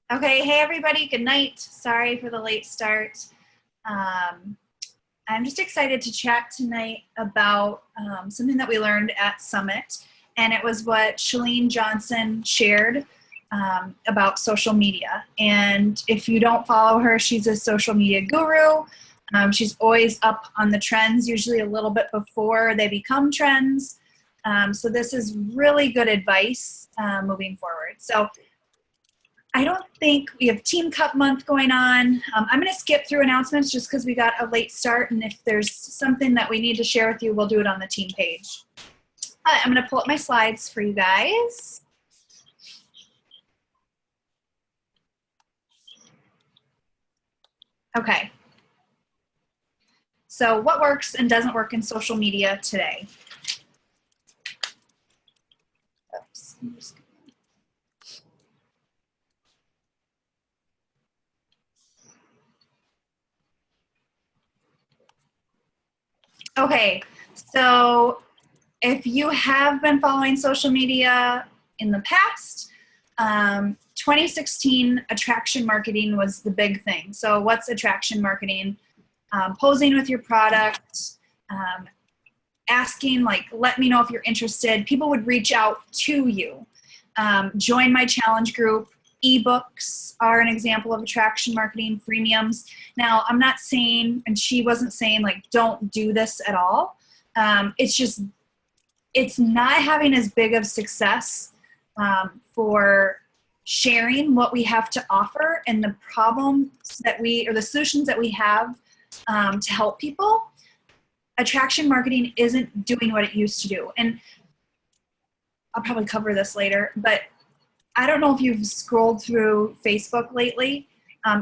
Okay, hey everybody, good night. Sorry for the late start. Um, I'm just excited to chat tonight about something that we learned at Summit, and it was what Chalene Johnson shared about social media. And if you don't follow her, she's a social media guru. She's always up on the trends, usually a little bit before they become trends. So this is really good advice moving forward. So I don't think we have Team Cup month going on. I'm going to skip through announcements just because we got a late start, and if there's something that we need to share with you, we'll do it on the team page. I'm going to pull up my slides for you guys. Okay. So what works and doesn't work in social media today? Oops. Okay, so if you have been following social media in the past, 2016 attraction marketing was the big thing. So what's attraction marketing? Posing with your product, asking like, let me know if you're interested. People would reach out to you. Join my challenge group. Ebooks are an example of attraction marketing, freemiums. Now, I'm not saying, and she wasn't saying like, don't do this at all. It's just, it's not having as big of success for sharing what we have to offer and the problems that we, or the solutions that we have to help people. Attraction marketing isn't doing what it used to do. And I'll probably cover this later, but I don't know if you've scrolled through Facebook lately.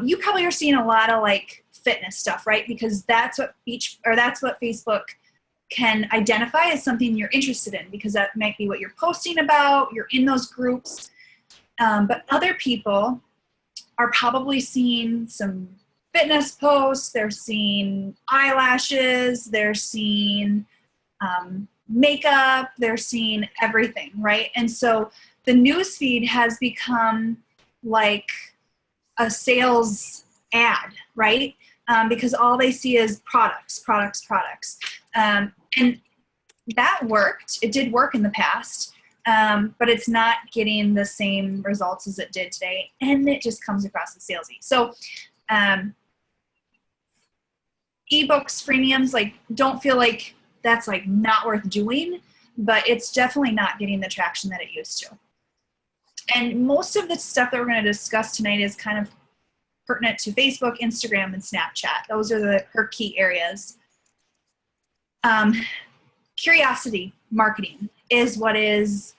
You probably are seeing a lot of like fitness stuff, right? Because that's what that's what Facebook can identify as something you're interested in, because that might be what you're posting about, you're in those groups. But other people are probably seeing some fitness posts, they're seeing eyelashes, they're seeing makeup, they're seeing everything, right? And so the news feed has become like a sales ad, right? Because all they see is products, products, products. And that worked. It did work in the past, but it's not getting the same results as it did today. And it just comes across as salesy. So ebooks, freemiums, like don't feel like that's like not worth doing, but it's definitely not getting the traction that it used to. And most of the stuff that we're going to discuss tonight is kind of pertinent to Facebook, Instagram, and Snapchat. Those are her key areas. Curiosity marketing is what is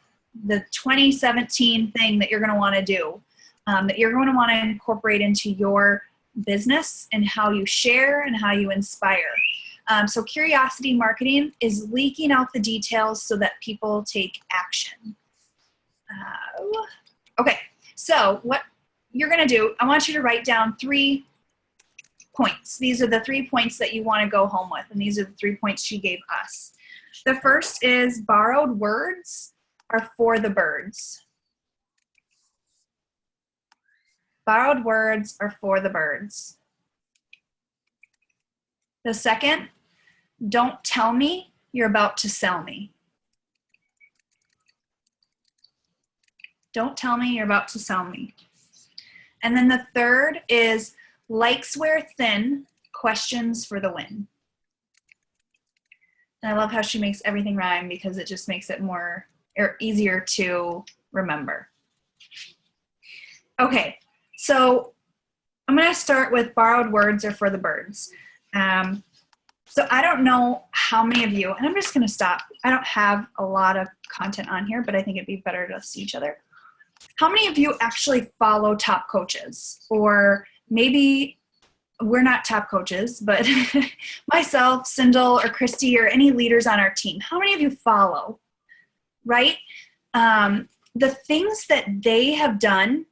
the 2017 thing that you're going to want to do, that you're going to want to incorporate into your business and how you share and how you inspire. So curiosity marketing is leaking out the details so that people take action. Okay, so what you're going to do, I want you to write down 3 points. These are the 3 points that you want to go home with, and these are the 3 points she gave us. The first is borrowed words are for the birds. Borrowed words are for the birds. The second, don't tell me you're about to sell me. Don't tell me you're about to sell me. And then the third is likes wear thin, questions for the win. And I love how she makes everything rhyme because it just makes it more or easier to remember. Okay, so I'm going to start with borrowed words are for the birds. So I don't know how many of you, and I'm just going to stop. I don't have a lot of content on here, but I think it'd be better to see each other. How many of you actually follow top coaches? Or maybe we're not top coaches, but myself, Sindel, or Christy, or any leaders on our team. How many of you follow, right? The things that they have done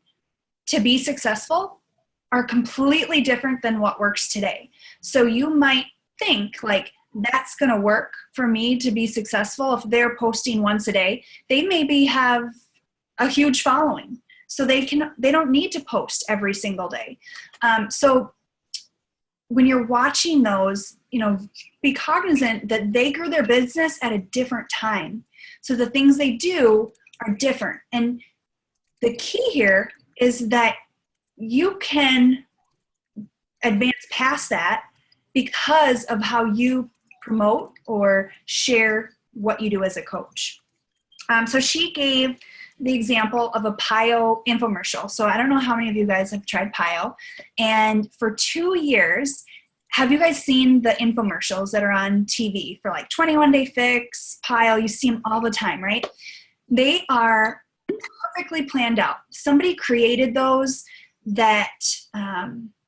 to be successful are completely different than what works today. So you might think like, that's going to work for me to be successful. If they're posting once a day, they maybe have a huge following. So they don't need to post every single day. So when you're watching those, be cognizant that they grew their business at a different time. So the things they do are different. And the key here is that you can advance past that because of how you promote or share what you do as a coach. So she gave the example of a PIO infomercial. So I don't know how many of you guys have tried PIO. And for 2 years, have you guys seen the infomercials that are on TV for like 21 Day Fix, PIO? You see them all the time, right? They are perfectly planned out. Somebody created those that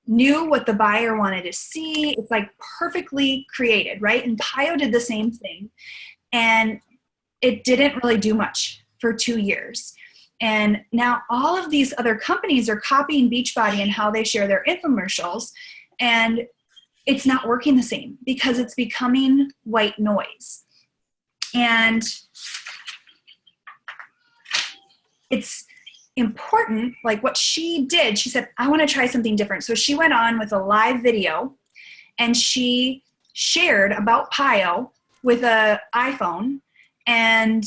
knew what the buyer wanted to see. It's like perfectly created, right? And PIO did the same thing. And it didn't really do much for 2 years. And now all of these other companies are copying Beachbody and how they share their infomercials. And it's not working the same because it's becoming white noise. And it's important, like what she did, she said, I want to try something different. So she went on with a live video and she shared about PIO with an iPhone and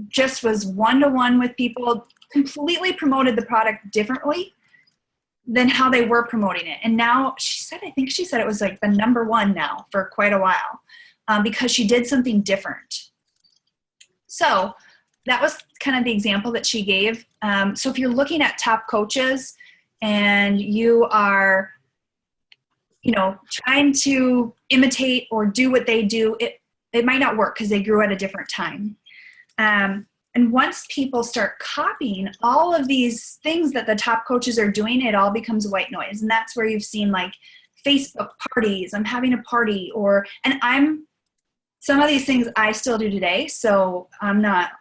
just was one-to-one with people, completely promoted the product differently than how they were promoting it. And now she said, I think she said it was like the #1 now for quite a while because she did something different. So that was kind of the example that she gave. So if you're looking at top coaches and you are, trying to imitate or do what they do, it might not work because they grew at a different time. And once people start copying all of these things that the top coaches are doing, it all becomes white noise. And that's where you've seen like Facebook parties, I'm having a party, some of these things I still do today. So I'm not,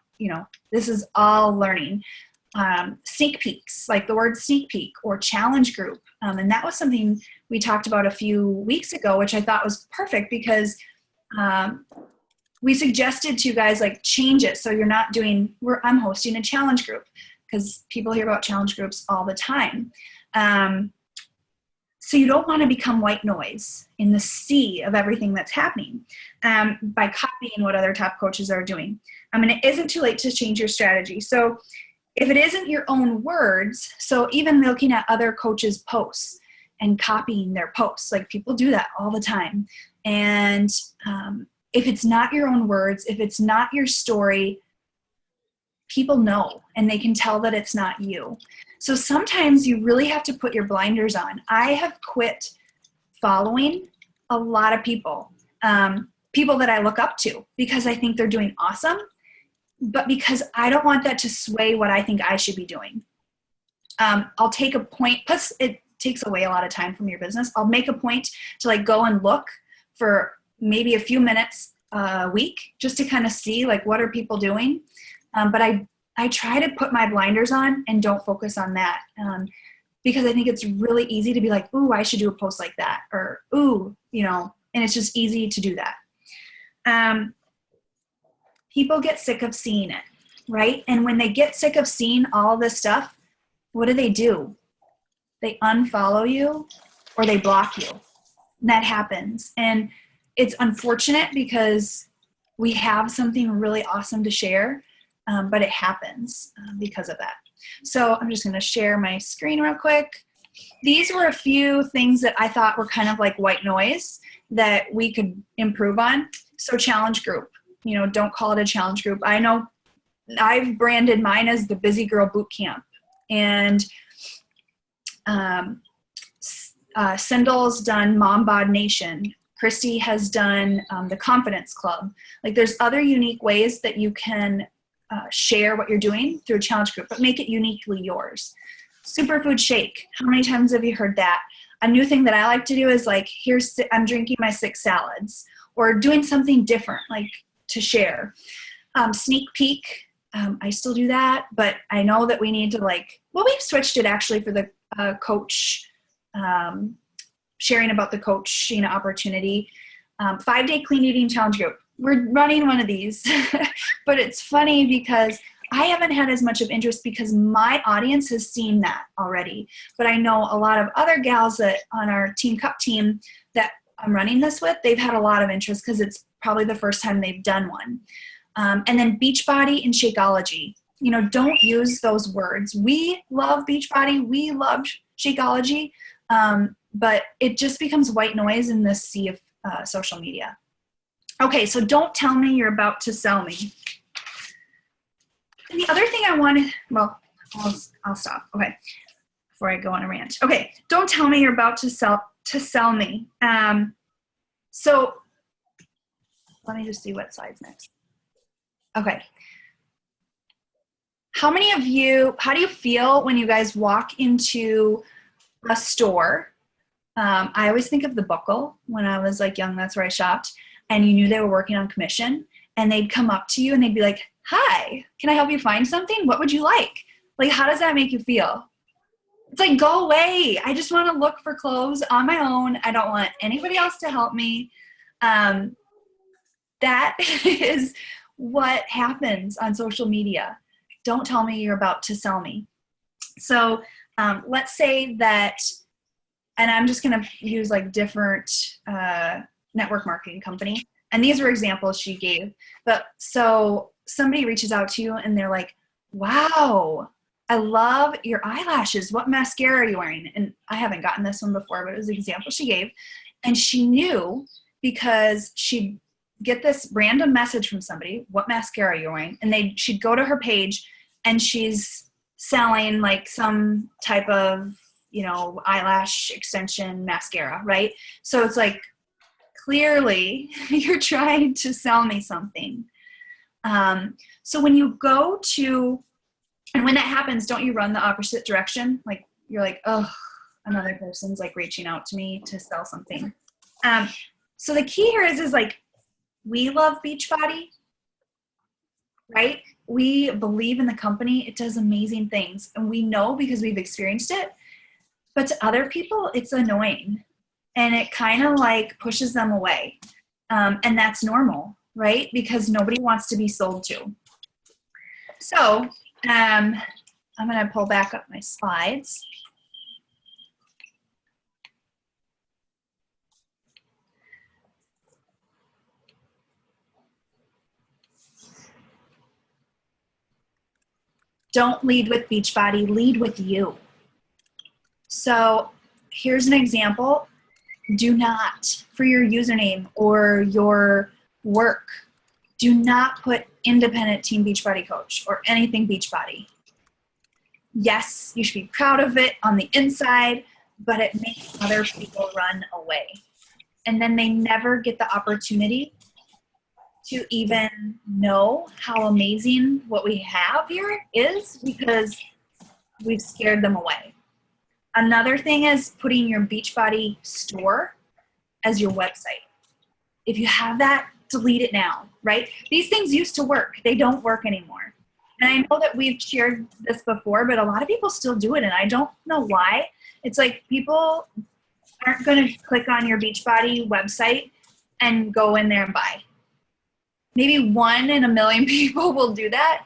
this is all learning. Sneak peeks, like the word sneak peek or challenge group. And that was something we talked about a few weeks ago, which I thought was perfect because we suggested to you guys, like, change it so you're not doing, I'm hosting a challenge group because people hear about challenge groups all the time. So you don't want to become white noise in the sea of everything that's happening by copying what other top coaches are doing. And it isn't too late to change your strategy. So if it isn't your own words, so even looking at other coaches' posts and copying their posts, like people do that all the time. And if it's not your own words, if it's not your story, people know and they can tell that it's not you. So sometimes you really have to put your blinders on. I have quit following a lot of people, people that I look up to because I think they're doing awesome, but because I don't want that to sway what I think I should be doing. I'll take a point, plus it takes away a lot of time from your business. I'll make a point to like go and look for maybe a few minutes a week just to kind of see like what are people doing. But I try to put my blinders on and don't focus on that because I think it's really easy to be like, ooh, I should do a post like that, or ooh, and it's just easy to do that. People get sick of seeing it, right? And when they get sick of seeing all this stuff, what do? They unfollow you or they block you. And that happens. And it's unfortunate because we have something really awesome to share, but it happens because of that. So I'm just going to share my screen real quick. These were a few things that I thought were kind of like white noise that we could improve on. So challenge group, don't call it a challenge group. I know I've branded mine as the Busy Girl Boot Camp. And Sindal's done Mom Bod Nation. Christy has done the Confidence Club. Like there's other unique ways that you can share what you're doing through a challenge group, but make it uniquely yours. Superfood shake. How many times have you heard that? A new thing that I like to do is like, I'm drinking my 6 salads, or doing something different, like to share. Sneak peek. I still do that, but I know that we need to we've switched it actually for the coach, sharing about the coach, opportunity. 5-day clean eating challenge group. We're running one of these, but it's funny because I haven't had as much of interest because my audience has seen that already. But I know a lot of other gals that on our Team Cup team that I'm running this with, they've had a lot of interest because it's probably the first time they've done one. And then Beachbody and Shakeology. You know, don't use those words. We love Beachbody. We love Shakeology. But it just becomes white noise in this sea of social media. Okay, so don't tell me you're about to sell me. And the other thing I wanted, well, I'll stop. Okay, before I go on a rant. Okay, don't tell me you're about to sell me. So let me just see what slide's next. Okay. How do you feel when you guys walk into a store? I always think of the Buckle. When I was like young, that's where I shopped, and you knew they were working on commission, and they'd come up to you and they'd be like, "Hi, can I help you find something? What would you like?" Like, how does that make you feel? It's like, go away. I just want to look for clothes on my own. I don't want anybody else to help me. That is what happens on social media. Don't tell me you're about to sell me. So let's say that, and I'm just going to use like different network marketing company. And these were examples she gave. But so somebody reaches out to you and they're like, "Wow, I love your eyelashes. What mascara are you wearing?" And I haven't gotten this one before, but it was an example she gave. And she knew because she'd get this random message from somebody, "What mascara are you wearing?" And she'd go to her page and she's selling like some type of, you know, eyelash extension mascara, right? So it's like, clearly you're trying to sell me something. So when you go to, and when that happens, don't you run the opposite direction? Like, you're like, "Oh, another person's like reaching out to me to sell something." So the key here is like, we love Beachbody, right? We believe in the company. It does amazing things. And we know because we've experienced it. But to other people, it's annoying. And it kind of like pushes them away. And that's normal, right? Because nobody wants to be sold to. So I'm going to pull back up my slides. Don't lead with Beachbody, lead with you. So here's an example. Do not, for your username or your work, do not put independent Team Beachbody Coach or anything Beachbody. Yes, you should be proud of it on the inside, but it makes other people run away. And then they never get the opportunity to even know how amazing what we have here is because we've scared them away. Another thing is putting your Beachbody store as your website. If you have that, delete it now, right? These things used to work. They don't work anymore. And I know that we've shared this before, but a lot of people still do it, and I don't know why. It's like people aren't going to click on your Beachbody website and go in there and buy. Maybe 1 in a million people will do that,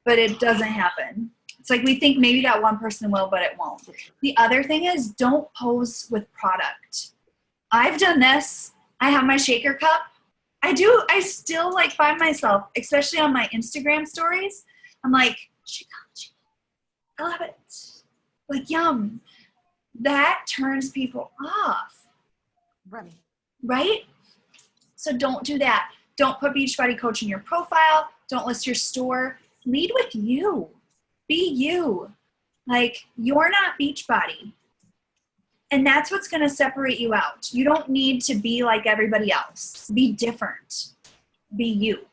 but it doesn't happen. It's like we think maybe that one person will, but it won't. The other thing is, don't pose with product. I've done this. I have my shaker cup. I still like find myself, especially on my Instagram stories, I'm like, Shakeology. I love it. Like, yum. That turns people off. Right? So don't do that. Don't put Beachbody Coach in your profile. Don't list your store. Lead with you. Be you. Like, you're not Beachbody. And that's what's going to separate you out. You don't need to be like everybody else. Be different. Be you.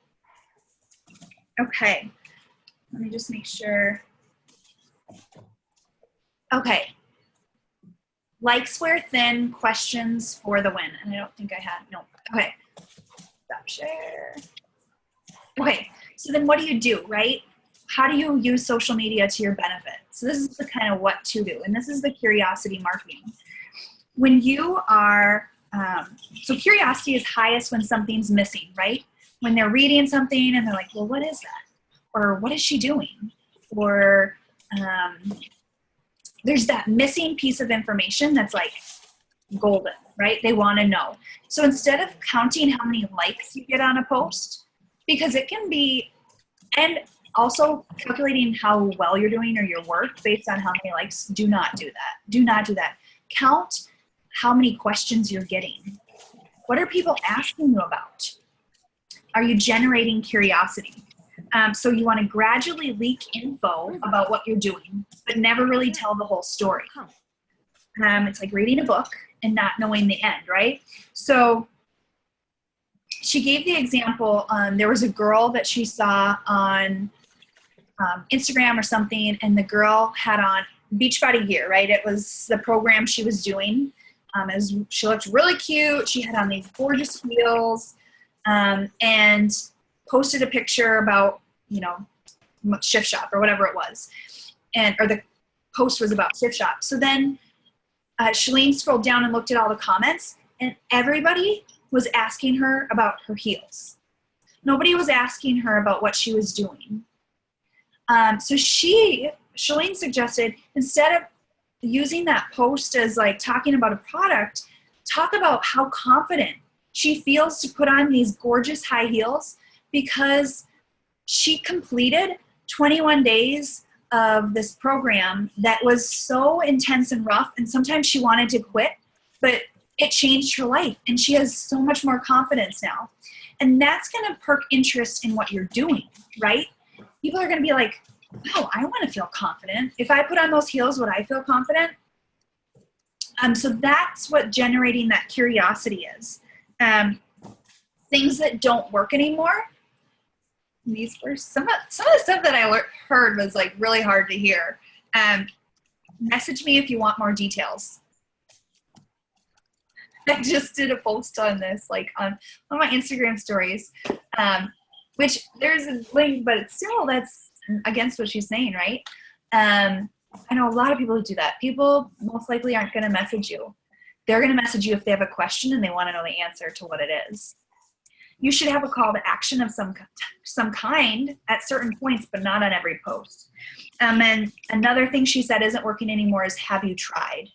Okay. Let me just make sure. Okay. Like, swear, thin, questions for the win. And I don't think I had, no. Okay. Stop share. Okay. So then what do, right? How do you use social media to your benefit? So this is the kind of what to do. And this is the curiosity marketing. When you are, so curiosity is highest when something's missing, right? When they're reading something and they're like, well, what is that? or what is she doing? Or there's that missing piece of information that's like golden, right? They want to know. So instead of counting how many likes you get on a post, because it can be, and also calculating how well you're doing or your work based on how many likes, do not do that. Do not do that. Count how many questions you're getting. What are people asking you about? Are you generating curiosity? So you want to gradually leak info about what you're doing, but never really tell the whole story. It's like reading a book and not knowing the end, right? So she gave the example, there was a girl that she saw on Instagram or something, and the girl had on Beachbody gear, right? It was the program she was doing. She looked really cute. She had on these gorgeous heels, and posted a picture about, Shift Shop or whatever it was. Or the post was about Shift Shop. So then Shalene scrolled down and looked at all the comments, and everybody was asking her about her heels. Nobody was asking her about what she was doing. So Shalene suggested, instead of using that post as like talking about a product, talk about how confident she feels to put on these gorgeous high heels because she completed 21 days of this program that was so intense and rough, and sometimes she wanted to quit, but it changed her life, and she has so much more confidence now. And that's going to perk interest in what you're doing, right? People are going to be like, oh, I want to feel confident. If I put on those heels, would I feel confident? So that's what generating that curiosity is. Things that don't work anymore. These were some of the stuff that I heard was like really hard to hear. Message me if you want more details. I just did a post on this, like on one of my Instagram stories, which there's a link, but it's still, that's against what she's saying, right? I know a lot of people who do that. People most likely aren't going to message you. They're going to message you if they have a question and they want to know the answer to what it is. You should have a call to action of some kind at certain points, but not on every post. And another thing she said isn't working anymore is, have you tried?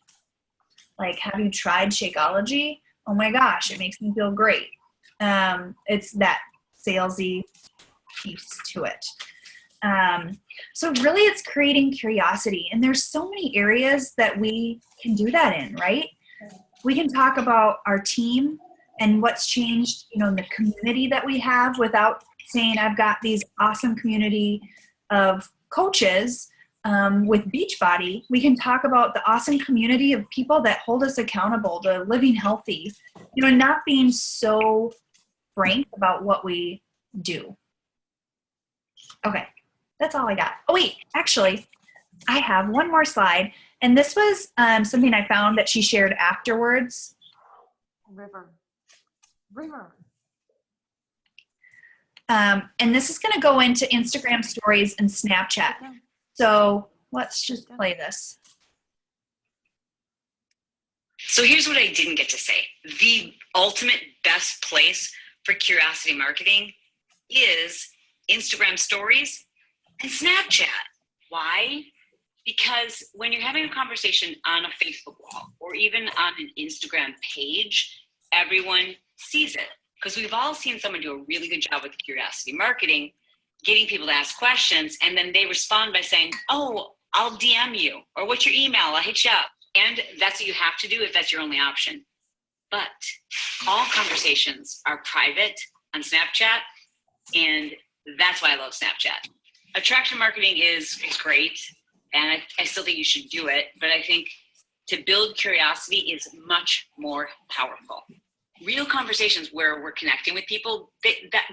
Like, have you tried Shakeology? Oh my gosh, it makes me feel great. It's that salesy piece to it. So really it's creating curiosity. And there's so many areas that we can do that in, right? We can talk about our team and what's changed, in the community that we have, without saying I've got these awesome community of coaches with Beachbody. We can talk about the awesome community of people that hold us accountable to living healthy, not being so frank about what we do. Okay, that's all I got. Oh wait, actually, I have one more slide, and this was something I found that she shared afterwards. River. And this is going to go into Instagram stories and Snapchat. So let's just play this. So here's what I didn't get to say. The ultimate best place for curiosity marketing is Instagram stories and Snapchat. Why? Because when you're having a conversation on a Facebook wall or even on an Instagram page, everyone sees it. Because we've all seen someone do a really good job with curiosity marketing, getting people to ask questions, and then they respond by saying, oh, I'll DM you, or what's your email? I'll hit you up. And that's what you have to do if that's your only option. But all conversations are private on Snapchat, and that's why I love Snapchat. Attraction marketing is great, and I still think you should do it, but I think to build curiosity is much more powerful. Real conversations where we're connecting with people,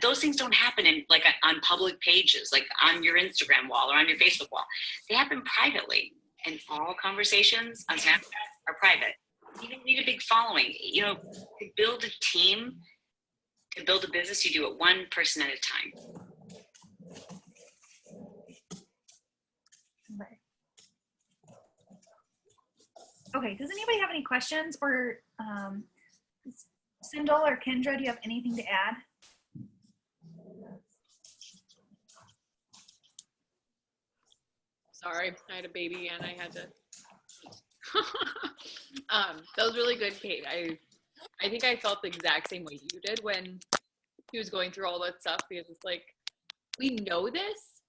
those things don't happen on public pages, like on your Instagram wall or on your Facebook wall. They happen privately, and all conversations on Snapchat are private. You don't need a big following. To build a team, to build a business, you do it one person at a time. Okay, does anybody have any questions, or Sindel or Kendra, do you have anything to add? Sorry, I had a baby and I had to. That was really good, Kate. I think I felt the exact same way you did when he was going through all that stuff, because it's like, we know this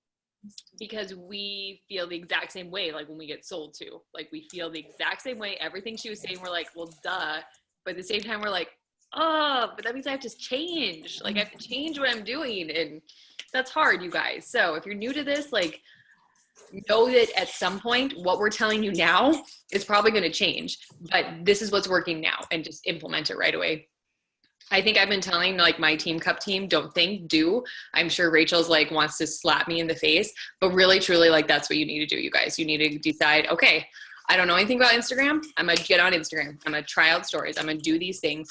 because we feel the exact same way. Like when we get sold to, like we feel the exact same way. Everything she was saying, we're like, well, duh. But at the same time, we're like, oh, but that means I have to change. Like I have to change what I'm doing. And that's hard, you guys. So if you're new to this, like, know that at some point what we're telling you now is probably going to change, but this is what's working now, and just implement it right away. I think I've been telling like my Team Cup team, don't think, do. I'm sure Rachel's like wants to slap me in the face, but really truly, like, that's what you need to do, you guys. You need to decide, okay, I don't know anything about Instagram. I'm going to get on Instagram. I'm going to try out stories. I'm going to do these things.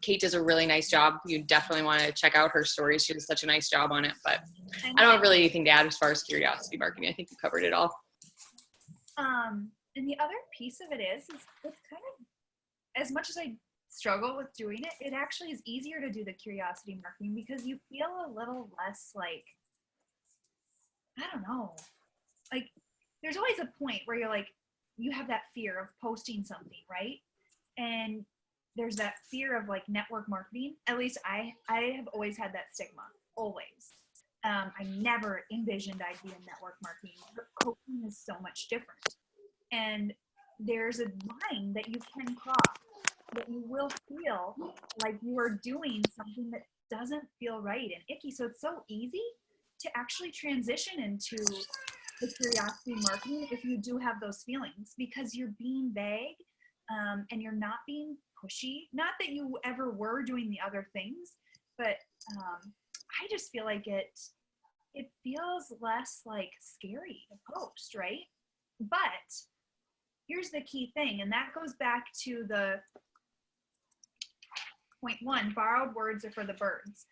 Kate does a really nice job. You definitely want to check out her stories. She does such a nice job on it, but I don't have really anything to add as far as curiosity marketing. I think you covered it all. And the other piece of it is it's kind of, as much as I struggle with doing it, it actually is easier to do the curiosity marketing because you feel a little less like, I don't know, like there's always a point where you're like, you have that fear of posting something, right? And there's that fear of like network marketing. At least I have always had that stigma, always. I never envisioned I'd be in network marketing, but coaching is so much different. And there's a line that you can cross, that you will feel like you are doing something that doesn't feel right and icky. So it's so easy to actually transition into the curiosity marketing if you do have those feelings, because you're being vague and you're not being pushy. Not that you ever were doing the other things, but I just feel like it feels less like scary to post, right? But here's the key thing, and that goes back to the point one, borrowed words are for the birds.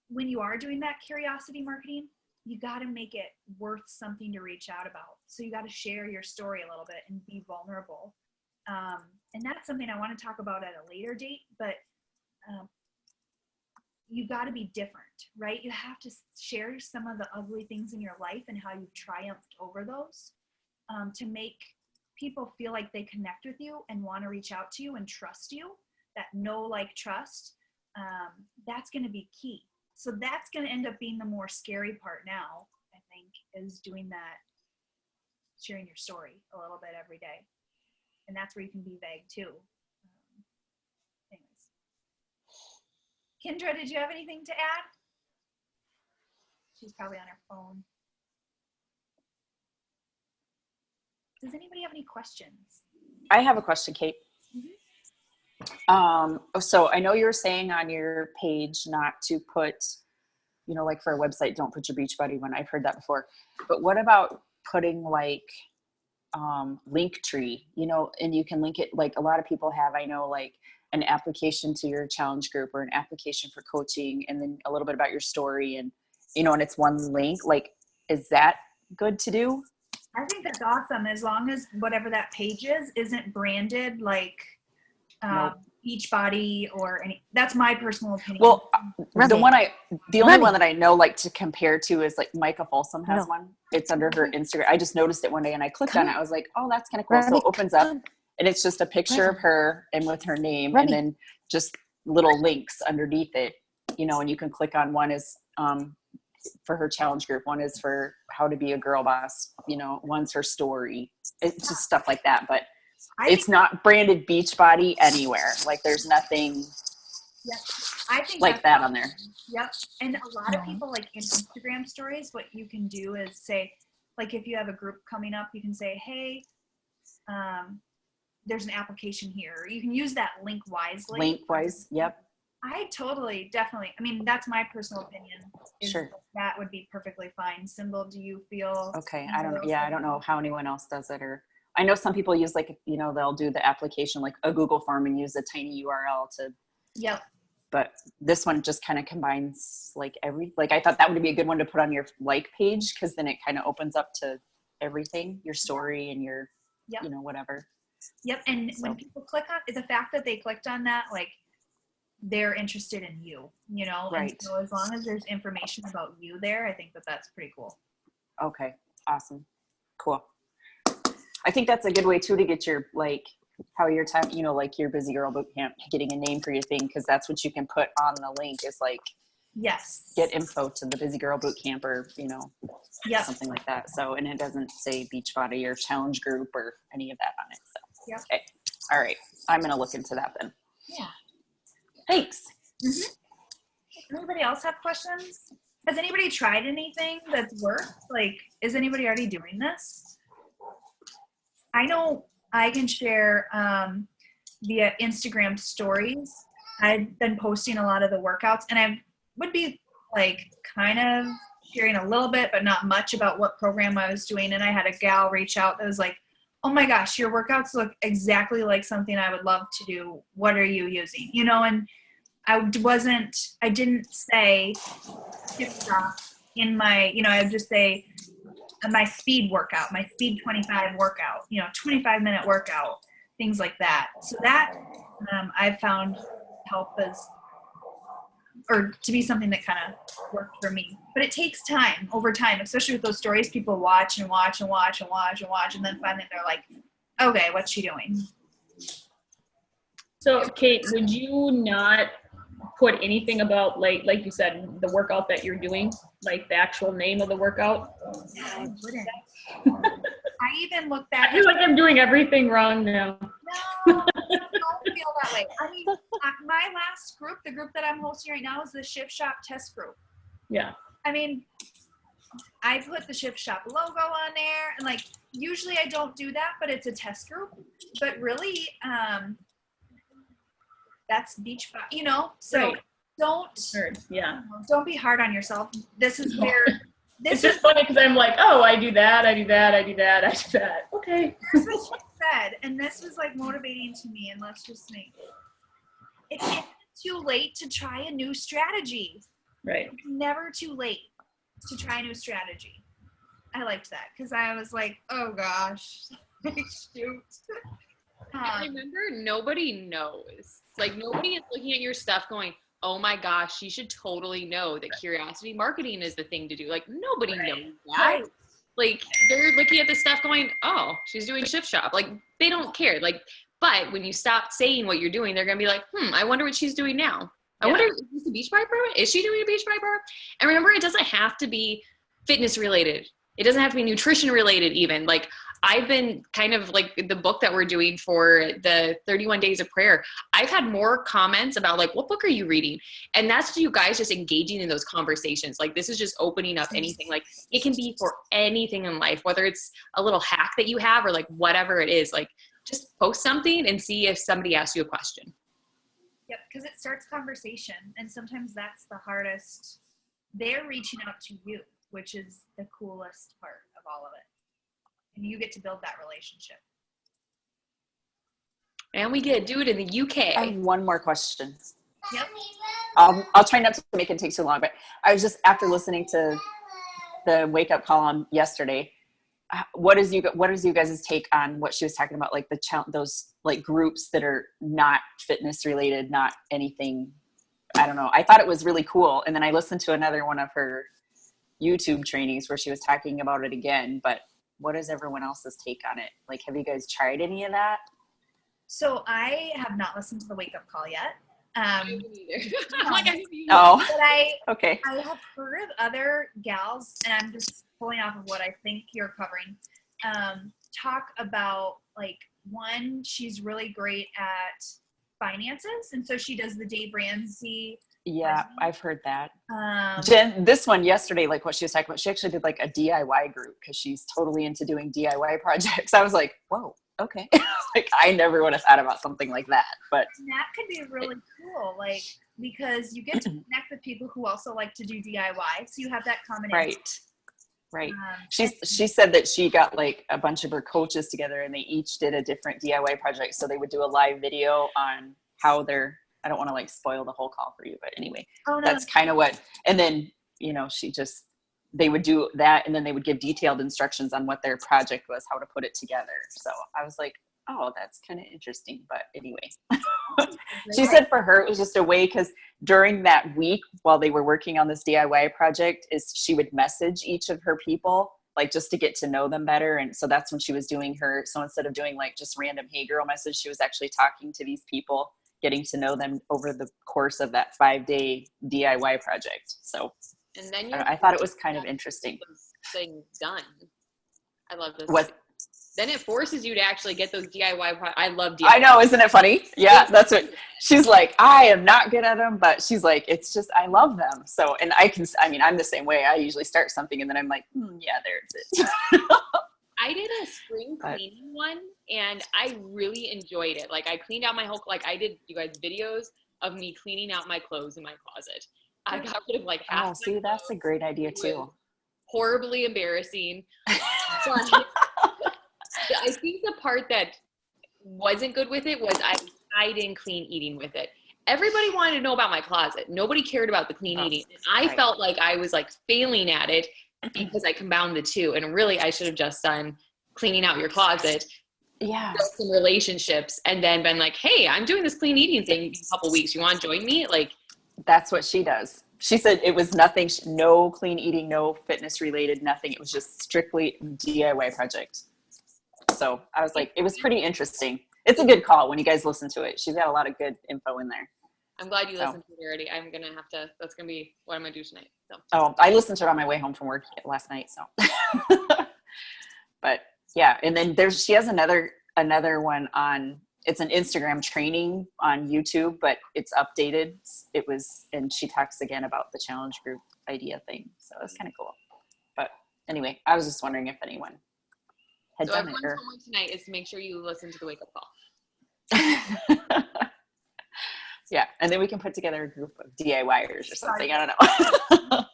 When you are doing that curiosity marketing, you got to make it worth something to reach out about. So you got to share your story a little bit and be vulnerable. And that's something I want to talk about at a later date, but you got to be different, right? You have to share some of the ugly things in your life and how you've triumphed over those to make people feel like they connect with you and want to reach out to you and trust you. That know, like, trust, that's going to be key. So that's going to end up being the more scary part now, I think, is doing that, sharing your story a little bit every day. And that's where you can be vague too. Anyways. Kendra, did you have anything to add? She's probably on her phone. Does anybody have any questions? I have a question, Kate. So I know you were saying on your page not to put, you know, like for a website, don't put your Beachbody one. I've heard that before. But what about putting like Linktree, you know, and you can link it, like a lot of people have, I know, like an application to your challenge group or an application for coaching, and then a little bit about your story, and, you know, and it's one link. Like, is that good to do? I think that's awesome, as long as whatever that page is isn't branded like Nope. Beachbody or any. That's my personal opinion. Well, Remy. the only Remy. one that I know, like, to compare to is like Micah Folsom has one. It's under her Instagram. I just noticed it one day and I clicked on it. I was like, oh, that's kind of cool. So it opens up and it's just a picture of her and with her name, and then just little links underneath it, you know, and you can click on. One is for her challenge group. One is for how to be a girl boss. You know, one's her story. It's just stuff like that. But it's not branded Beachbody anywhere. Like, there's nothing I think like that on there. Yep. And a lot of people, like in Instagram stories, what you can do is say, like, if you have a group coming up, you can say, hey, there's an application here. You can use that link wisely. Link-wise, yep. I totally, definitely. I mean, that's my personal opinion. Sure. That would be perfectly fine. Symbol, do you feel? Okay. I don't know how anyone else does it, or I know some people use, like, you know, they'll do the application like a Google form and use a tiny URL to. Yep. But this one just kind of combines like I thought that would be a good one to put on your like page, because then it kind of opens up to everything, your story and your, you know, whatever. Yep. And when people click on the fact that they clicked on that, like, they're interested in you, you know? Right. And so as long as there's information about you there, I think that that's pretty cool. Okay. Awesome. Cool. I think that's a good way too to get your, like, how your time, you know, like your Busy Girl Boot Camp, getting a name for your thing, because that's what you can put on the link is like, Yes. get info to the Busy Girl Boot Camp, or, you know, Yep. something like that. So, and it doesn't say Beachbody or challenge group or any of that on it. So, Yep. okay. All right. I'm going to look into that then. Yeah. Thanks. Anybody else have questions? Has anybody tried anything that's worked? Like, is anybody already doing this? I know I can share via Instagram stories. I've been posting a lot of the workouts, and I would be like kind of sharing a little bit, but not much, about what program I was doing. And I had a gal reach out that was like, oh my gosh, your workouts look exactly like something I would love to do. What are you using? You know, and I didn't say in my, you know, I would just say my speed workout, my speed 25 workout, you know, 25-minute workout, things like that. So that I've found help or to be something that kind of worked for me. But it takes time over time, especially with those stories people watch and watch and watch and watch and watch. And then finally they're like, okay, what's she doing? So Kate, would you not put anything about, like you said, the workout that you're doing, like the actual name of the workout? I wouldn't. I even looked I back. feel like I'm doing everything wrong now. No, don't feel that way. I mean, my last group, the group that I'm hosting right now, is the Shift Shop test group. Yeah. I mean, I put the Shift Shop logo on there, and like usually I don't do that, but it's a test group. But really, that's Beachbody, you know. So Right. don't be hard on yourself. This is where It's just funny because I'm like, oh, I do that, I do that, I do that, I do that. Okay. That's what she said, and this was like motivating to me. And let's just make it's never too late to try a new strategy. Right. It's never too late to try a new strategy. I liked that because I was like, oh gosh, shoot. And remember, nobody knows. Like, nobody is looking at your stuff going, oh my gosh, she should totally know that curiosity marketing is the thing to do. Like, nobody knows that. Right. Like, they're looking at the stuff going, oh, she's doing Shift Shop. Like, they don't care. Like, but when you stop saying what you're doing, they're going to be like, I wonder what she's doing now. I wonder, is this a Beachbody program? Is she doing a Beachbody program? And remember, it doesn't have to be fitness related. It doesn't have to be nutrition related even. Like, I've been kind of like the book that we're doing for the 31 Days of Prayer. I've had more comments about like, what book are you reading? And that's you guys just engaging in those conversations. Like, this is just opening up anything. Like, it can be for anything in life, whether it's a little hack that you have or like whatever it is. Like, just post something and see if somebody asks you a question. Yep, because it starts conversation, and sometimes that's the hardest. They're reaching out to you, which is the coolest part of all of it. And you get to build that relationship. And we get to do it in the UK. I have one more question. Yep. I'll try not to make it take too long, but I was just, after listening to the wake up call on yesterday, what is you guys' take on what she was talking about, like those like groups that are not fitness related, not anything, I don't know. I thought it was really cool. And then I listened to another one of her YouTube trainings where she was talking about it again, but what is everyone else's take on it? Like, have you guys tried any of that? So I have not listened to the wake up call yet. I'm like, Oh, But okay. I have heard of other gals, and I'm just pulling off of what I think you're covering, talk about, like, one, she's really great at finances, and so she does the Dave Ramsey. Yeah, I've heard that. Um, Jen, this one yesterday, like what she was talking about, she actually did like a DIY group because she's totally into doing DIY projects. I was like, whoa, okay. Like, I never would have thought about something like that, but that could be really cool, like, because you get to connect with people who also like to do DIY, so you have that combination. right. She said that she got like a bunch of her coaches together and they each did a different DIY project. So they would do a live video on how I don't want to like spoil the whole call for you, but anyway, that's kind of what, and then, you know, they would do that and then they would give detailed instructions on what their project was, how to put it together. So I was like, oh, that's kind of interesting. But anyway, she said for her, it was just a way, because during that week while they were working on this DIY project, is she would message each of her people like just to get to know them better. And so that's when she was doing her, so instead of doing like just random hey girl message, she was actually talking to these people, getting to know them over the course of that 5-day DIY project. So And then I thought it was kind of interesting. Things done. I love this. What? Then it forces you to actually get those DIY. I love DIY. I know, isn't it funny? Yeah, that's what she's like. I am not good at them, but she's like, it's just I love them. So, and I'm the same way. I usually start something and then I'm like, yeah, there's it. I did a spring cleaning one and I really enjoyed it. Like I cleaned out my whole, like I did you guys videos of me cleaning out my clothes in my closet. I got rid of like half. Oh, see, that's a great idea too. Horribly embarrassing. I think the part that wasn't good with it was I didn't clean eating with it. Everybody wanted to know about my closet. Nobody cared about the clean eating. And I felt like I was like failing at it because I combined the two. And really, I should have just done cleaning out your closet. Yeah. Built some relationships and then been like, hey, I'm doing this clean eating thing in a couple weeks. You want to join me? Like, that's what she does. She said it was nothing, no clean eating, no fitness related, nothing. It was just strictly DIY project. So I was like, it was pretty interesting. It's a good call when you guys listen to it. She's got a lot of good info in there. I'm glad you listened to it already. I'm going to have to, that's going to be what I'm going to do tonight. So. Oh, I listened to it on my way home from work last night. So, but yeah. And then she has another one on, it's an Instagram training on YouTube, but it's updated. And she talks again about the challenge group idea thing. So it's kind of cool. But anyway, I was just wondering if anyone had so done it. Everyone's homework tonight is to make sure you listen to the wake up call. Yeah. And then we can put together a group of DIYers or something. I don't know.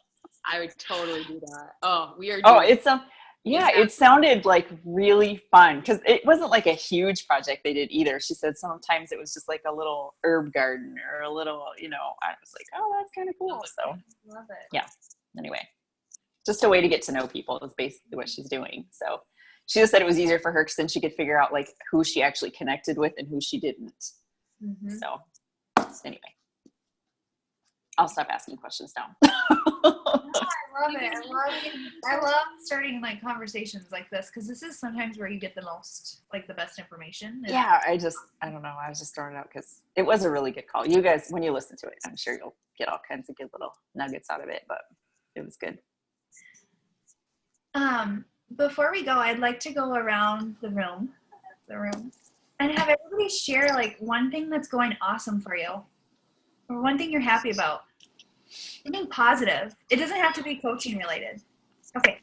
I would totally do that. Oh, we are. It sounded like really fun because it wasn't like a huge project they did either. She said sometimes it was just like a little herb garden or a little, I was like, oh, that's kind of cool. So Love it. yeah. Anyway, just a way to get to know people is basically what she's doing. So she just said it was easier for her because then she could figure out like who she actually connected with and who she didn't. Mm-hmm. So anyway, I'll stop asking questions now. I love it. I love starting like conversations like this because this is sometimes where you get the most, like the best information. Yeah, I don't know. I was just throwing it out because it was a really good call. You guys, when you listen to it, I'm sure you'll get all kinds of good little nuggets out of it, but it was good. Before we go, I'd like to go around the room, and have everybody share like one thing that's going awesome for you, or one thing you're happy about. Something positive. It doesn't have to be coaching related. Okay.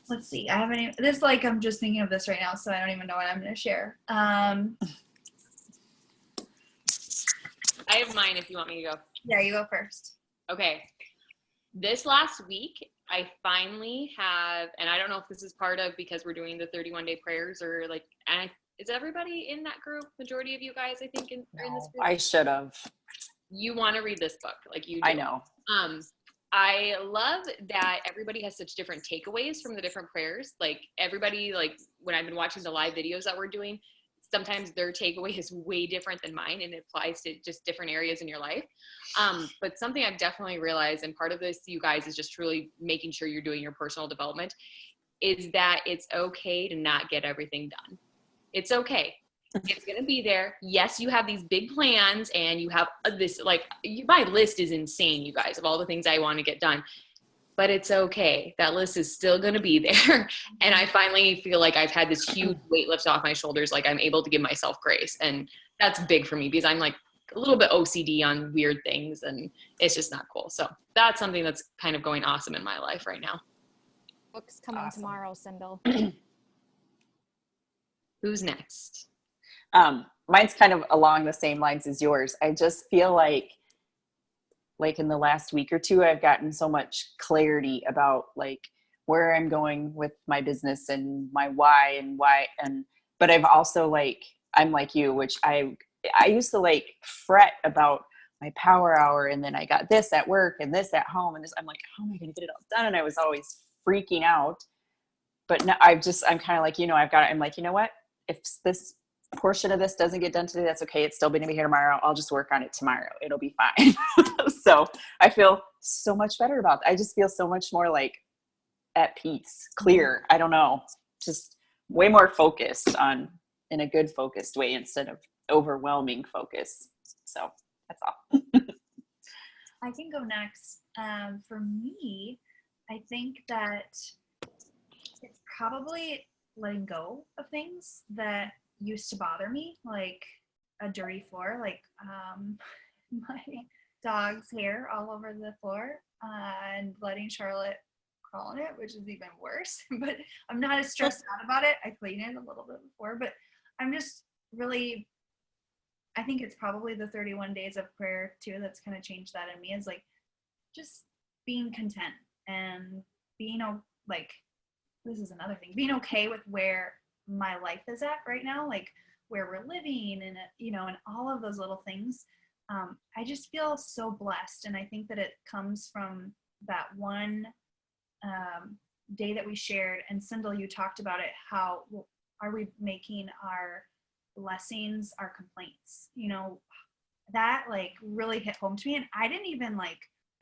Let's see. I haven't even, I'm just thinking of this right now, so I don't even know what I'm going to share. I have mine if you want me to go. Yeah, you go first. Okay. This last week, I finally have, and I don't know if this is part of because we're doing the 31-day prayers or like, is everybody in that group? Majority of you guys, I think, are in this group? I should have. You want to read this book, like you do. I know. I love that everybody has such different takeaways from the different prayers. Like everybody, like when I've been watching the live videos that we're doing, sometimes their takeaway is way different than mine and it applies to just different areas in your life. But something I've definitely realized, and part of this, you guys, is just truly making sure you're doing your personal development, is that it's okay to not get everything done. It's okay. It's going to be there. Yes, you have these big plans and you have this, like, my list is insane, you guys, of all the things I want to get done. But it's okay. That list is still going to be there. And I finally feel like I've had this huge weight lift off my shoulders. Like I'm able to give myself grace. And that's big for me because I'm like a little bit OCD on weird things and it's just not cool. So that's something that's kind of going awesome in my life right now. Book's coming tomorrow, Symbol. Who's next? Mine's kind of along the same lines as yours. I just feel like in the last week or two, I've gotten so much clarity about like where I'm going with my business and my why, but I've also I'm like you, which I used to fret about my power hour. And then I got this at work and this at home and this, I'm like, how am I going to get it all done? And I was always freaking out, but now I'm kind of like, I'm like, you know what, if this portion of this doesn't get done today, that's okay. It's still going to be here tomorrow. I'll just work on it tomorrow. It'll be fine. So I feel so much better about that. I just feel so much more like at peace, clear. I don't know, just way more focused on in a good focused way instead of overwhelming focus. So that's all. I can go next. For me, I think that it's probably letting go of things that used to bother me, like a dirty floor, like my dog's hair all over the floor, and letting Charlotte crawl in it, which is even worse. But I'm not as stressed out about it. I clean it a little bit before, but I'm just really, I think it's probably the 31 days of prayer too that's kind of changed that in me, is like just being content and being like, this is another thing, being okay with where my life is at right now, like where we're living and, and all of those little things. I just feel so blessed. And I think that it comes from that one day that we shared, and Sindel, you talked about it, how are we making our blessings our complaints? That like really hit home to me, and I didn't even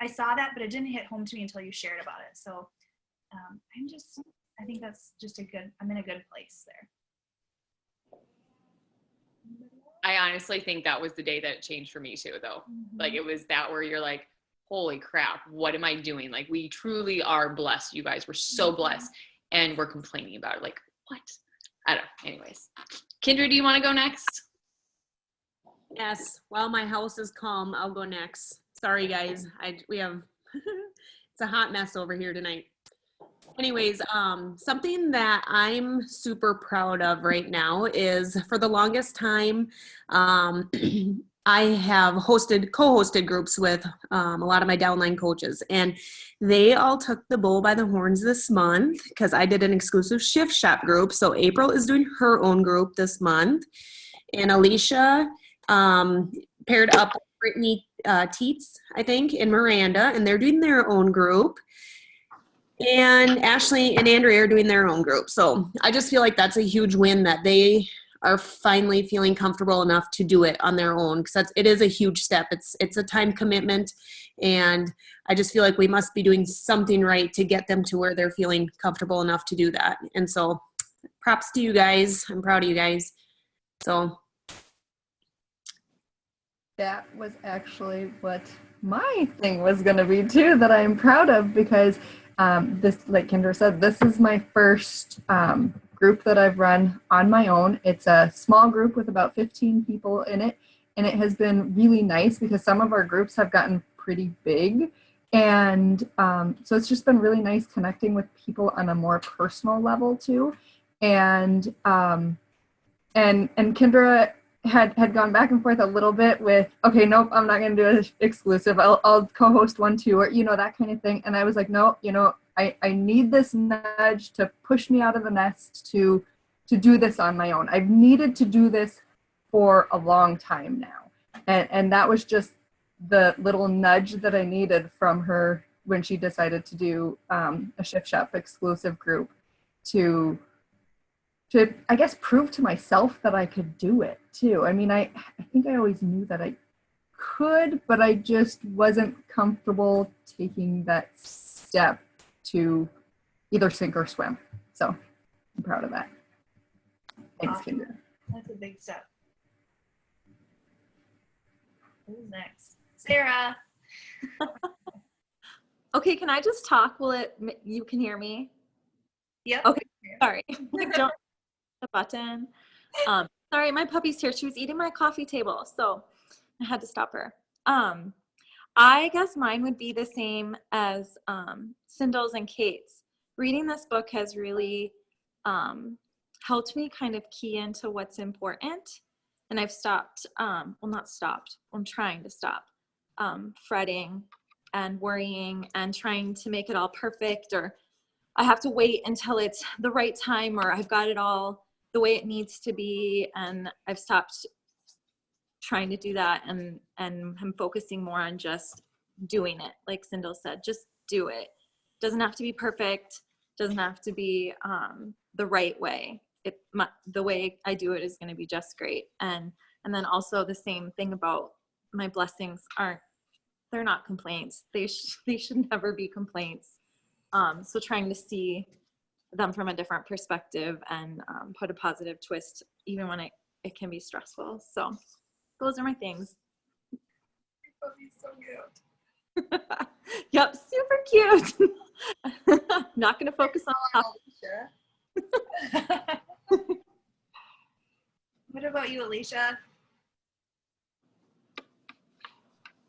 I saw that, but it didn't hit home to me until you shared about it. So I think that's just I'm in a good place there. I honestly think that was the day that changed for me too, though. Like it was that where you're like, holy crap, what am I doing? Like we truly are blessed, you guys. We're so blessed, and we're complaining about it. Like, what? I don't know. Anyways. Kendra, do you want to go next? Yes. While my house is calm, I'll go next. Sorry, guys. We have it's a hot mess over here tonight. Anyways, something that I'm super proud of right now is, for the longest time, I have co-hosted groups with a lot of my downline coaches, and they all took the bull by the horns this month because I did an exclusive Shift Shop group. So April is doing her own group this month, and Alicia paired up with Brittany Teets, I think, and Miranda, and they're doing their own group. And Ashley and Andrea are doing their own group. So I just feel like that's a huge win, that they are finally feeling comfortable enough to do it on their own, because it is a huge step. It's a time commitment, and I just feel like we must be doing something right to get them to where they're feeling comfortable enough to do that. And so props to you guys. I'm proud of you guys. So that was actually what my thing was going to be too, that I'm proud of, because this, like Kendra said, this is my first group that I've run on my own. It's a small group with about 15 people in it, and it has been really nice because some of our groups have gotten pretty big, and so it's just been really nice connecting with people on a more personal level too. And Kendra had gone back and forth a little bit with, okay, nope, I'm not going to do an exclusive. I'll co-host one too, or, that kind of thing. And I was like, no, I need this nudge to push me out of the nest to do this on my own. I've needed to do this for a long time now. And that was just the little nudge that I needed from her when she decided to do a Shift Shop exclusive group to I guess prove to myself that I could do it too. I mean, I think I always knew that I could, but I just wasn't comfortable taking that step to either sink or swim. So I'm proud of that. Thanks, Awesome. Kendra. That's a big step. Who's next? Sarah. Okay, can I just talk? You can hear me? Yep. Okay, sorry. Don't the button. Sorry, my puppy's here. She was eating my coffee table, so I had to stop her. I guess mine would be the same as Sindel's and Kate's. Reading this book has really helped me kind of key into what's important, and I've stopped, not stopped, I'm trying to stop fretting and worrying and trying to make it all perfect, or I have to wait until it's the right time, or I've got it all the way it needs to be, and I've stopped trying to do that, and I'm focusing more on just doing it. Like Sindel said, just do it. Doesn't have to be perfect, doesn't have to be the right way. The way I do it is going to be just great. And then also the same thing about my blessings they're not complaints. They should never be complaints. So trying to see them from a different perspective and put a positive twist even when it can be stressful. So those are my things. So cute. Yep, super cute. Not going to focus on Alicia. What about you, Alicia?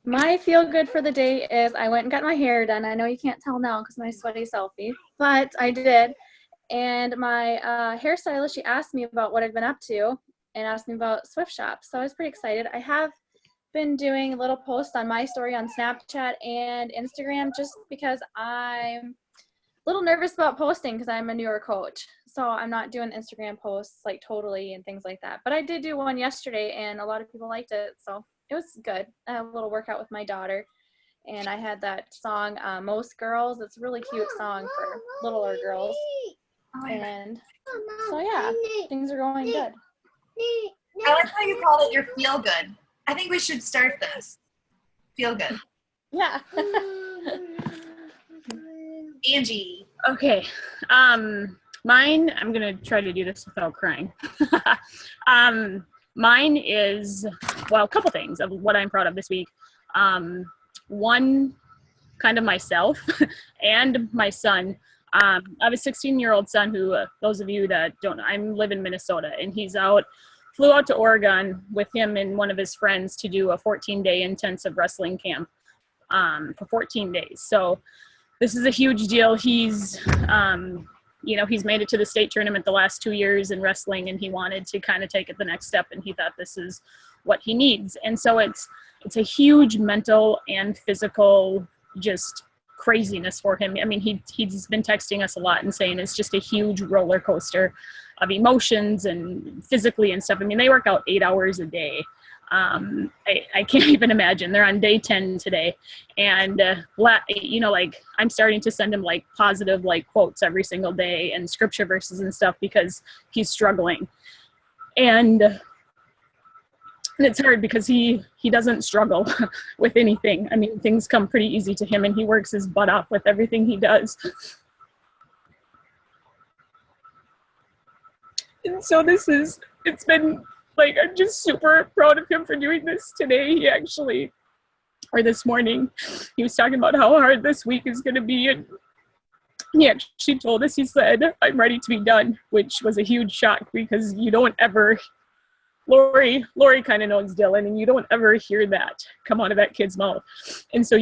My feel good for the day is I went and got my hair done. I know you can't tell now because my sweaty selfie, but I did. And my hairstylist, she asked me about what I'd been up to and asked me about Swift Shop. So I was pretty excited. I have been doing a little post on my story on Snapchat and Instagram just because I'm a little nervous about posting because I'm a newer coach. So I'm not doing Instagram posts like totally and things like that. But I did do one yesterday and a lot of people liked it. So it was good. I had a little workout with my daughter. And I had that song, Most Girls. It's a really cute song for littler girls. And so yeah, things are going good. I like how you called it your feel good. I think we should start this. Feel good. Yeah. Angie. Okay. Mine, I'm going to try to do this without crying. Mine is, well, a couple things of what I'm proud of this week. One, kind of myself and my son. I have a 16-year-old son who, those of you that don't know, I live in Minnesota, and flew out to Oregon with him and one of his friends to do a 14-day intensive wrestling camp for 14 days. So this is a huge deal. He's, he's made it to the state tournament the last 2 years in wrestling, and he wanted to kind of take it the next step, and he thought this is what he needs. And so it's a huge mental and physical just craziness for him. I mean, he's been texting us a lot and saying it's just a huge roller coaster of emotions and physically and stuff. I mean, they work out 8 hours a day. I can't even imagine. They're on day 10 today. And, I'm starting to send him like positive, like quotes every single day and scripture verses and stuff because he's struggling. And it's hard because he doesn't struggle with anything. I mean, things come pretty easy to him and he works his butt off with everything he does. And so it's been like, I'm just super proud of him for doing this today. This morning, he was talking about how hard this week is going to be. And he actually told us, he said, I'm ready to be done, which was a huge shock because you don't ever, Lori kind of knows Dylan, and you don't ever hear that come out of that kid's mouth. And so,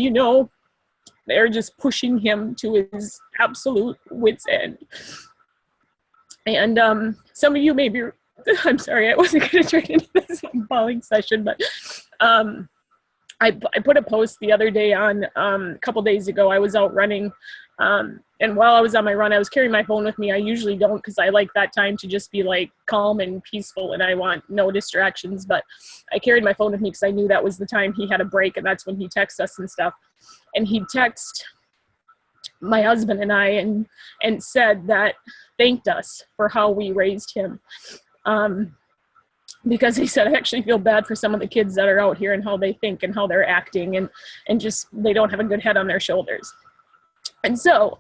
they're just pushing him to his absolute wit's end. And some of you maybe, I'm sorry, I wasn't going to turn into this bawling session, but I put a post the other day on, a couple days ago, I was out running, and while I was on my run, I was carrying my phone with me. I usually don't because I like that time to just be like calm and peaceful and I want no distractions, but I carried my phone with me because I knew that was the time he had a break and that's when he texted us and stuff. And he texted my husband and I and said that thanked us for how we raised him. Because he said, I actually feel bad for some of the kids that are out here and how they think and how they're acting and just, they don't have a good head on their shoulders. And so,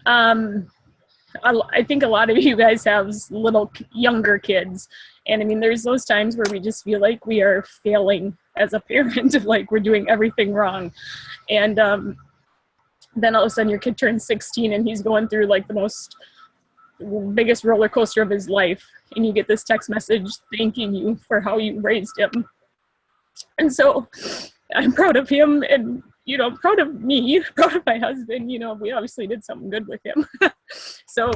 I think a lot of you guys have little younger kids. And I mean, there's those times where we just feel like we are failing as a parent, like we're doing everything wrong. And then all of a sudden your kid turns 16 and he's going through like the biggest roller coaster of his life. And you get this text message thanking you for how you raised him. And so I'm proud of him and, proud of me, proud of my husband. We obviously did something good with him. So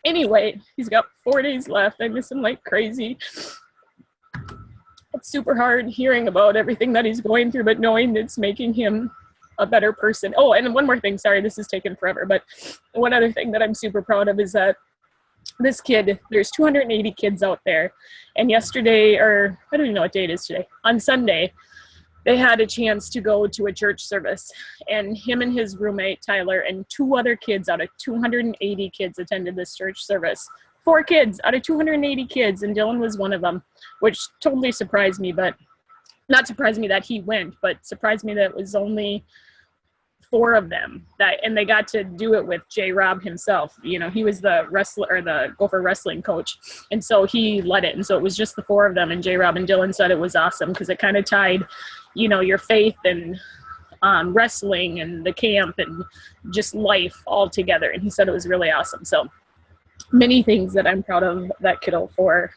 anyway, he's got 4 days left. I miss him like crazy. It's super hard hearing about everything that he's going through, but knowing it's making him a better person. Oh, and one more thing, sorry, this is taking forever, but one other thing that I'm super proud of is that this kid, there's 280 kids out there, and yesterday, or I don't even know what day it is today, on Sunday, they had a chance to go to a church service, and him and his roommate, Tyler, and 2 other kids out of 280 kids attended this church service. 4 kids out of 280 kids, and Dylan was one of them, which totally surprised me, but not surprised me that he went, but surprised me that it was only 4 of them and they got to do it with J. Rob himself. You know, he was the wrestler or the Gopher wrestling coach. And so he led it. And so it was just the 4 of them, and J. Rob and Dylan said it was awesome because it kind of tied, you know, your faith and wrestling and the camp and just life all together. And he said it was really awesome. So many things that I'm proud of that kiddo for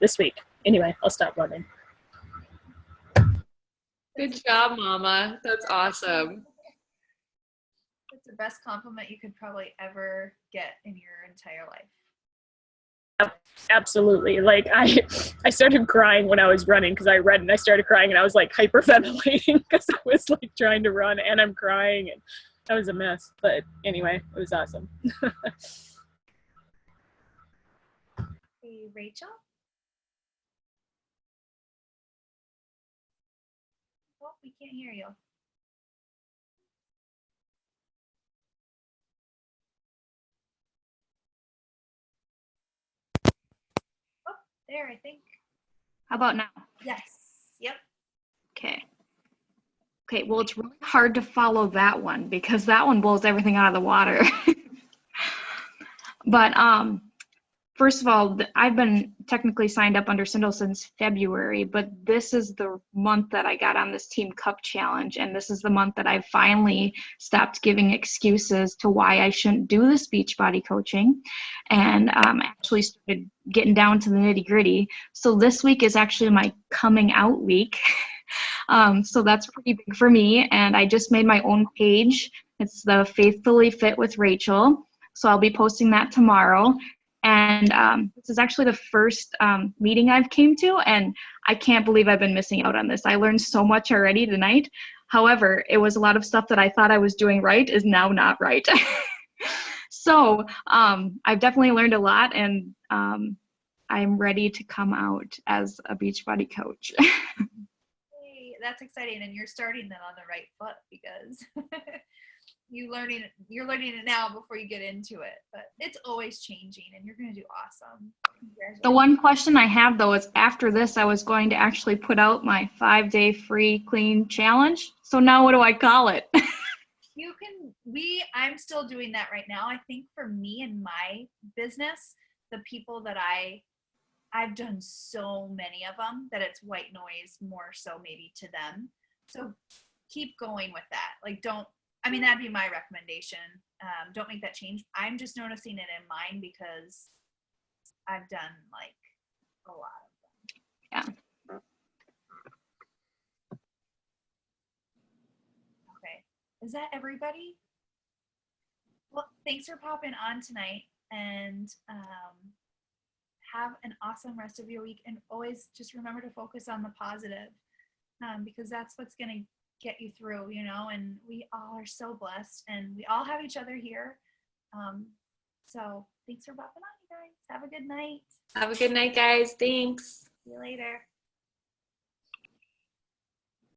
this week. Anyway, I'll stop running. Good job, Mama. That's awesome. It's the best compliment you could probably ever get in your entire life. Absolutely. Like I started crying when I was running because I read and I started crying and I was like hyperventilating because I was like trying to run and I'm crying and that was a mess. But anyway, it was awesome. Hey, Rachel? Oh, we can't hear you. Oh, there, I think. How about now? Yes. Yep. Okay. Okay, well, it's really hard to follow that one because that one blows everything out of the water. But first of all, I've been technically signed up under Sindel since February, but this is the month that I got on this Team Cup challenge, and this is the month that I finally stopped giving excuses to why I shouldn't do this Beachbody coaching, and actually started getting down to the nitty-gritty. So this week is actually my coming out week. So that's pretty big for me, and I just made my own page. It's the Faithfully Fit with Rachel. So I'll be posting that tomorrow. And this is actually the first meeting I've came to, and I can't believe I've been missing out on this. I learned so much already tonight. However, it was a lot of stuff that I thought I was doing right is now not right. So I've definitely learned a lot, and I'm ready to come out as a Beachbody coach. Hey, that's exciting, and you're starting then on the right foot because you're learning it now before you get into it. But it's always changing, and you're going to do awesome. The one question I have, though, is after this, I was going to actually put out my 5-day free clean challenge. So now what do I call it? I'm still doing that right now. I think for me and my business, the people that I've done so many of them that it's white noise more so maybe to them. So keep going with that. Like that'd be my recommendation. Don't make that change. I'm just noticing it in mine because I've done like a lot of them. Yeah. Okay. Is that everybody? Well, thanks for popping on tonight, and have an awesome rest of your week. And always just remember to focus on the positive, because that's what's going to get you through, and we all are so blessed, and we all have each other here. So thanks for popping on, you guys. Have a good night. Have a good night, guys. Thanks. See you later.